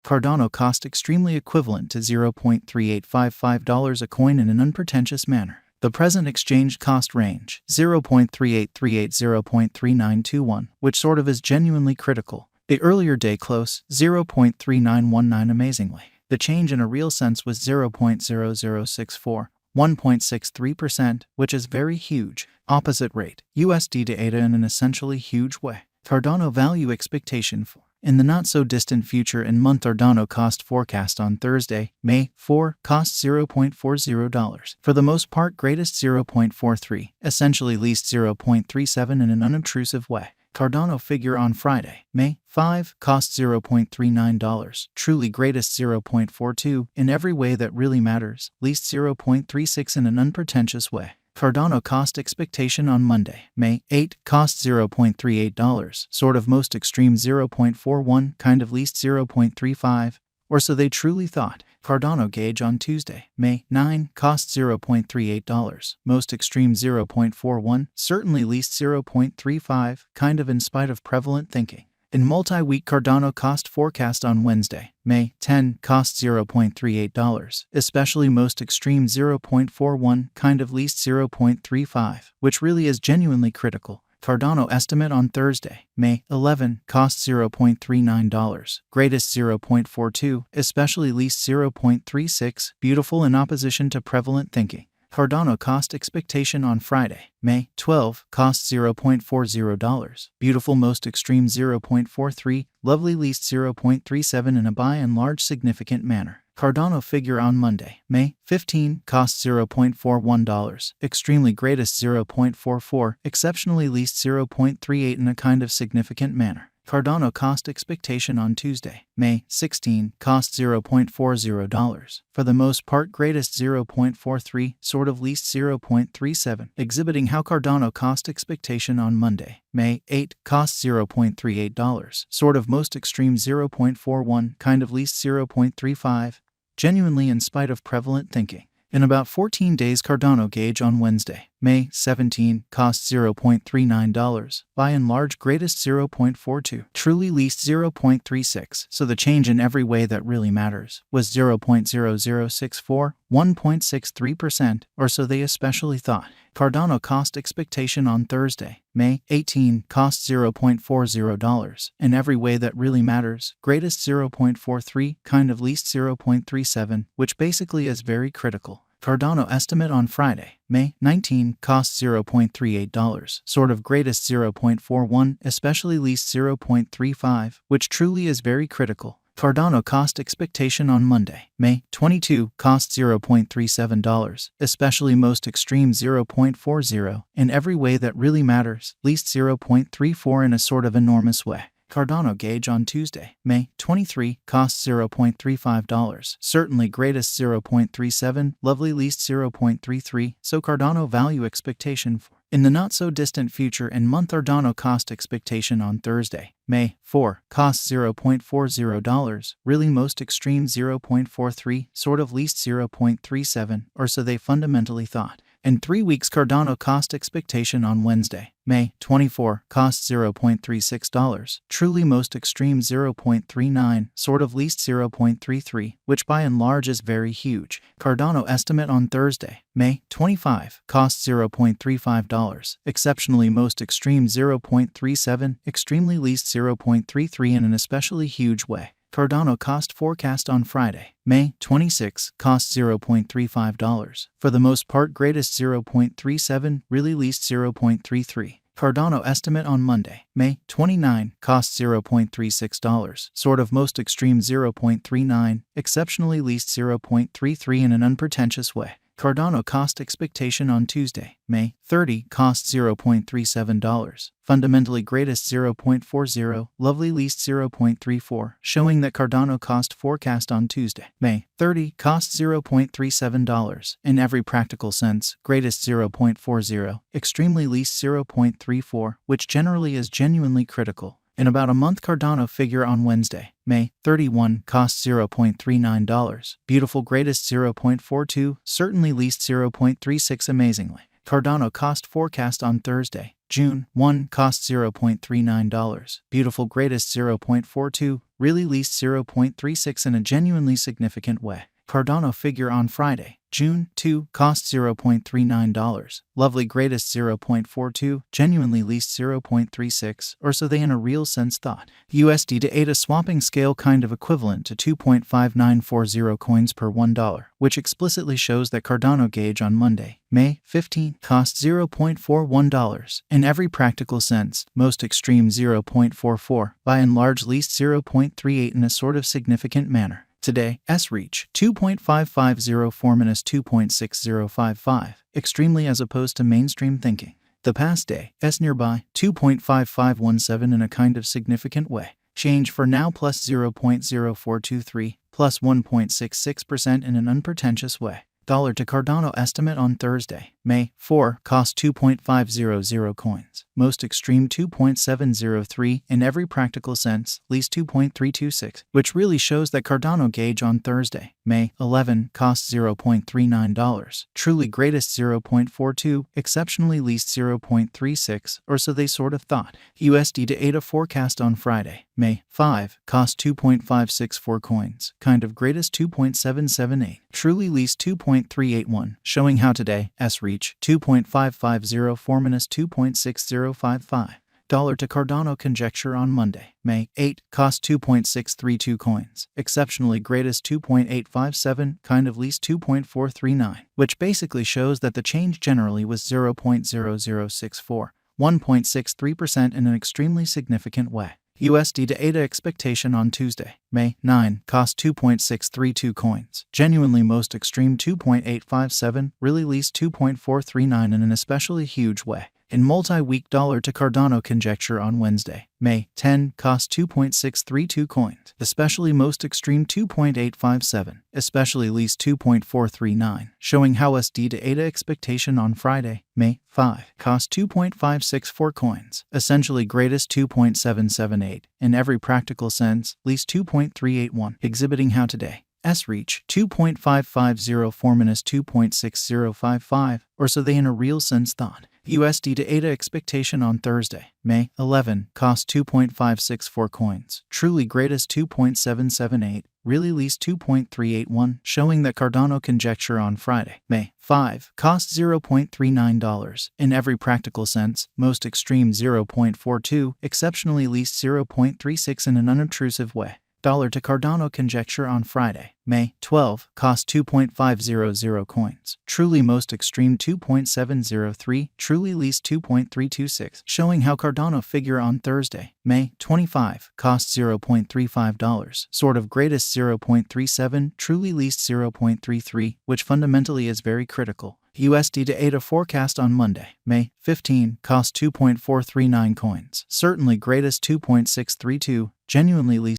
Cardano cost extremely equivalent to $0.3855 a coin in an unpretentious manner. The present exchange cost range, 0.3838-0.3921, which sort of is genuinely critical. The earlier day close, 0.3919 amazingly. The change in a real sense was 0.0064, 1.63%, which is very huge. Opposite rate, USD to ADA in an essentially huge way. Cardano value expectation for. In the not-so-distant future and month Cardano cost forecast on Thursday, May 4, cost $0.40. For the most part greatest 0.43, essentially least 0.37 in an unobtrusive way. Cardano figure on Friday, May 5, cost $0.39, truly greatest 0.42, in every way that really matters, least 0.36 in an unpretentious way. Cardano cost expectation on Monday, May 8, cost $0.38, sort of most extreme 0.41, kind of least 0.35, or so they truly thought. Cardano gauge on Tuesday, May 9, cost $0.38, most extreme 0.41, certainly least 0.35, kind of in spite of prevalent thinking. In multi-week Cardano cost forecast on Wednesday, May 10, cost $0.38, especially most extreme 0.41, kind of least 0.35, which really is genuinely critical. Cardano estimate on Thursday, May 11, cost $0.39, greatest 0.42, especially least 0.36, beautiful in opposition to prevalent thinking. Cardano cost expectation on Friday, May 12, cost $0.40, beautiful most extreme 0.43, lovely least 0.37 in a by and large significant manner. Cardano figure on Monday, May 15, cost $0.41, extremely greatest 0.44, exceptionally least 0.38 in a kind of significant manner. Cardano cost expectation on Tuesday, May 16, cost $0.40, for the most part greatest 0.43, sort of least 0.37, exhibiting how Cardano cost expectation on Monday, May 8, cost $0.38, sort of most extreme 0.41, kind of least 0.35, genuinely in spite of prevalent thinking. In about 14 days Cardano gauge on Wednesday, May 17, cost $0.39, by and large greatest 0.42, truly least 0.36, so the change in every way that really matters was 0.0064, 1.63%, or so they especially thought. Cardano cost expectation on Thursday, May 18, cost $0.40, in every way that really matters, greatest 0.43, kind of least 0.37, which basically is very critical. Cardano estimate on Friday, May 19, cost $0.38, sort of greatest 0.41, especially least 0.35, which truly is very critical. Cardano cost expectation on Monday, May 22, cost $0.37, especially most extreme 0.40, in every way that really matters, least 0.34 in a sort of enormous way. Cardano gauge on Tuesday, May 23, cost $0.35, certainly greatest 0.37, lovely least 0.33, so Cardano value expectation for. In the not-so-distant future and month Cardano cost expectation on Thursday, May 4, cost $0.40, really most extreme 0.43, sort of least 0.37, or so they fundamentally thought. In 3 weeks Cardano cost expectation on Wednesday, May 24, cost $0.36, truly most extreme 0.39, sort of least 0.33, which by and large is very huge. Cardano estimate on Thursday, May 25, cost $0.35, exceptionally most extreme 0.37, extremely least 0.33 in an especially huge way. Cardano cost forecast on Friday, May 26, cost $0.35, for the most part greatest 0.37, really least 0.33. Cardano estimate on Monday, May 29, cost $0.36, sort of most extreme 0.39, exceptionally least 0.33 in an unpretentious way. Cardano cost expectation on Tuesday, May 30, cost $0.37, fundamentally greatest 0.40, lovely least 0.34, showing that Cardano cost forecast on Tuesday, May 30, cost $0.37, in every practical sense, greatest 0.40, extremely least 0.34, which generally is genuinely critical. In about a month Cardano figure on Wednesday, May 31, cost $0.39, beautiful greatest 0.42, certainly least 0.36 amazingly. Cardano cost forecast on Thursday, June 1, cost $0.39, beautiful greatest 0.42, really least 0.36 in a genuinely significant way. Cardano figure on Friday, June 2, cost $0.39, lovely greatest 0.42, genuinely least 0.36, or so they in a real sense thought. USD to ADA swapping scale kind of equivalent to 2.5940 coins per $1, which explicitly shows that Cardano gauge on Monday, May 15, cost $0.41, in every practical sense, most extreme 0.44, by and large least 0.38 in a sort of significant manner. Today, S reach 2.5504-2.6055, extremely as opposed to mainstream thinking. The past day, S nearby 2.5517 in a kind of significant way. Change for now plus 0.0423, plus 1.66% in an unpretentious way. Dollar to Cardano estimate on Thursday, May 4, cost 2.500 coins. Most extreme 2.703, in every practical sense, least 2.326, which really shows that Cardano gauge on Thursday, May 11, cost $0.39. Truly greatest 0.42, exceptionally least 0.36, or so they sort of thought. USD to ADA forecast on Friday, May 5, cost 2.564 coins. Kind of greatest 2.778. Truly least 2.381, showing how today, S reach 2.5504-2.6055. Dollar to Cardano conjecture on Monday, May 8, cost 2.632 coins. Exceptionally greatest 2.857, kind of least 2.439, which basically shows that the change generally was 0.0064, 1.63% in an extremely significant way. USD to ADA expectation on Tuesday, May 9, cost 2.632 coins. Genuinely most extreme 2.857, really least 2.439 in an especially huge way. In multi-week dollar to Cardano conjecture on Wednesday, May 10, cost 2.632 coins. Especially most extreme 2.857, especially least 2.439, showing how USD to ADA expectation on Friday, May 5, cost 2.564 coins. Essentially greatest 2.778, in every practical sense, least 2.381, exhibiting how today, S reach 2.5504-2.6055, or so they in a real sense thought. USD to ADA expectation on Thursday, May 11, cost 2.564 coins. Truly greatest 2.778, really least 2.381, showing that Cardano conjecture on Friday, May 5, cost $0.39. In every practical sense, most extreme 0.42, exceptionally least 0.36 in an unobtrusive way. Dollar to Cardano conjecture on Friday, May 12, cost 2.500 coins. Truly most extreme 2.703, truly least 2.326, showing how Cardano figure on Thursday, May 25, cost $0.35. Sort of greatest 0.37, truly least 0.33, which fundamentally is very critical. USD to ADA forecast on Monday, May 15, cost 2.439 coins. Certainly greatest 2.632, genuinely least